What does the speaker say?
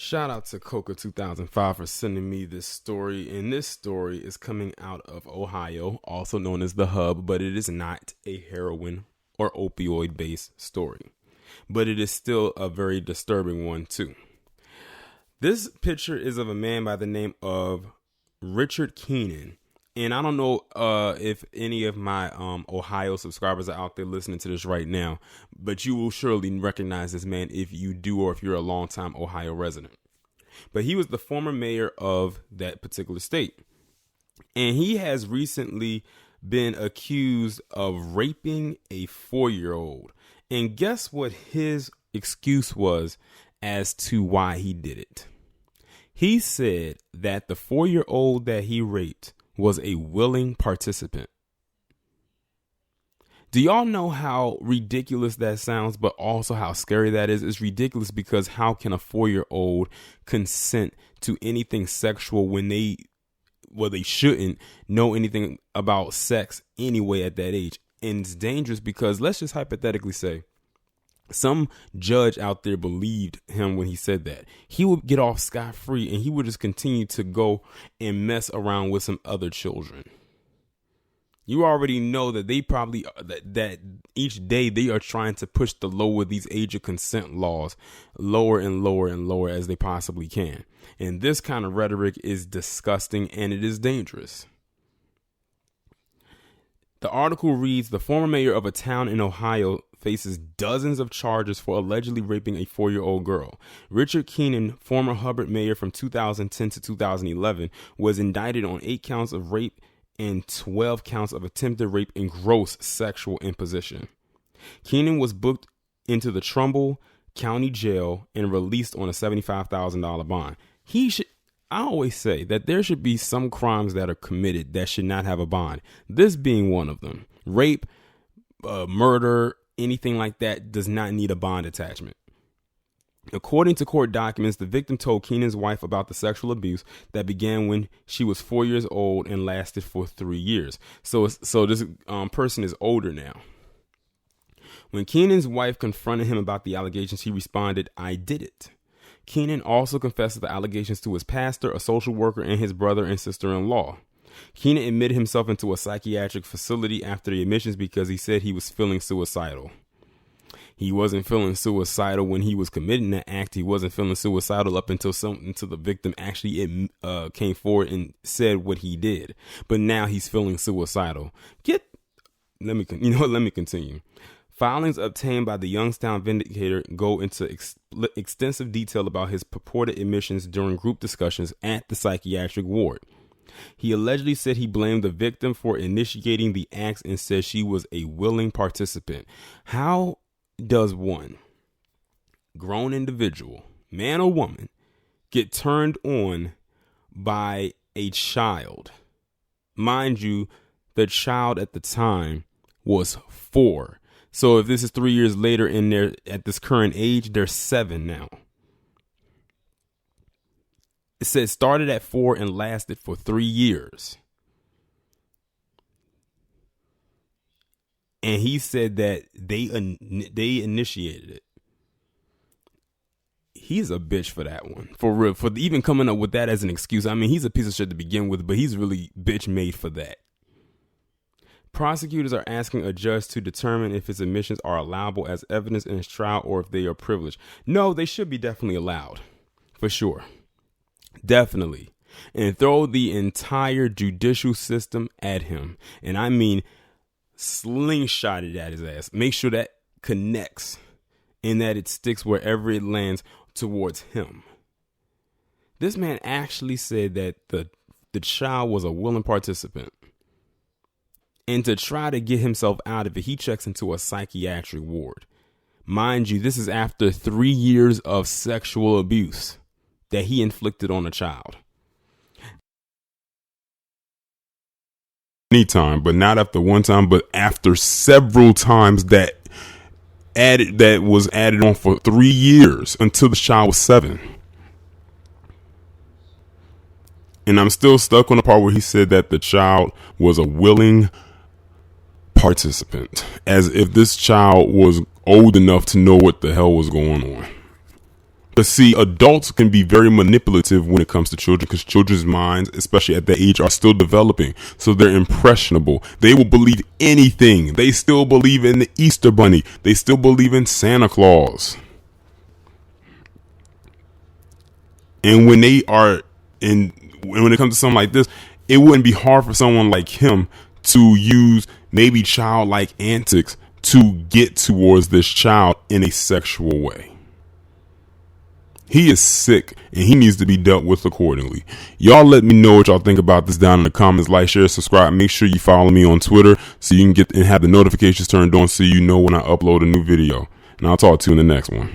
Shout out to Coca 2005 for sending me this story. And this story is coming out of Ohio, also known as the Hub, but it is not a heroin or opioid based story. But it is still a very disturbing one, too. This picture is of a man by the name of Richard Keenan. And I don't know if any of my Ohio subscribers are out there listening to this right now, but you will surely recognize this man if you do or if you're a longtime Ohio resident. But he was the former mayor of that particular state. And he has recently been accused of raping a 4-year-old. And guess what his excuse was as to why he did it? He said that the 4-year-old that he raped was a willing participant. Do y'all know how ridiculous that sounds, but also how scary that is? It's ridiculous because how can a 4-year-old consent to anything sexual when they shouldn't know anything about sex anyway at that age? And it's dangerous because let's just hypothetically say some judge out there believed him when he said that. He would get off scot-free and he would just continue to go and mess around with some other children. You already know that they probably that each day they are trying to push the lower these age of consent laws lower and lower and lower as they possibly can. And this kind of rhetoric is disgusting and it is dangerous. The article reads, the former mayor of a town in Ohio faces dozens of charges for allegedly raping a 4-year-old girl. Richard Keenan, former Hubbard mayor from 2010 to 2011, was indicted on 8 counts of rape and 12 counts of attempted rape and gross sexual imposition. Keenan was booked into the Trumbull County Jail and released on a $75,000 bond. I always say that there should be some crimes that are committed that should not have a bond. This being one of them. Rape, murder, anything like that does not need a bond attachment. According to court documents, the victim told Keenan's wife about the sexual abuse that began when she was 4 years old and lasted for 3 years. So this person is older now. When Keenan's wife confronted him about the allegations, he responded, "I did it." Keenan also confessed the allegations to his pastor, a social worker, and his brother and sister-in-law. Keenan admitted himself into a psychiatric facility after the admissions because he said he was feeling suicidal. He wasn't feeling suicidal when he was committing that act. He wasn't feeling suicidal up until the victim actually came forward and said what he did. But now he's feeling suicidal. Let me continue. Filings obtained by the Youngstown Vindicator go into extensive detail about his purported admissions during group discussions at the psychiatric ward. He allegedly said he blamed the victim for initiating the acts and said she was a willing participant. How does one grown individual, man or woman, get turned on by a child? Mind you, the child at the time was 4. So if this is 3 years later and they're at this current age, they're 7 now. It says started at 4 and lasted for 3 years. And he said that they initiated it. He's a bitch for that one. For real. For even coming up with that as an excuse. I mean, he's a piece of shit to begin with, but he's really bitch made for that. Prosecutors are asking a judge to determine if his admissions are allowable as evidence in his trial or if they are privileged. No, they should be definitely allowed. For sure. Definitely. And throw the entire judicial system at him. And I mean, slingshot it at his ass. Make sure that connects and that it sticks wherever it lands towards him. This man actually said that the child was a willing participant. And to try to get himself out of it, he checks into a psychiatric ward. Mind you, this is after 3 years of sexual abuse that he inflicted on a child. Anytime, but not after one time, but after several times that was added on for 3 years until the child was 7. And I'm still stuck on the part where he said that the child was a willing participant, as if this child was old enough to know what the hell was going on. But see, adults can be very manipulative when it comes to children, because children's minds, especially at that age, are still developing. So they're impressionable. They will believe anything. They still believe in the Easter Bunny. They still believe in Santa Claus. And when they are when it comes to something like this, it wouldn't be hard for someone like him to use maybe childlike antics to get towards this child in a sexual way. He is sick and he needs to be dealt with accordingly. Y'all let me know what y'all think about this down in the comments. Like, share, subscribe. Make sure you follow me on Twitter so you can get and have the notifications turned on so you know when I upload a new video. And I'll talk to you in the next one.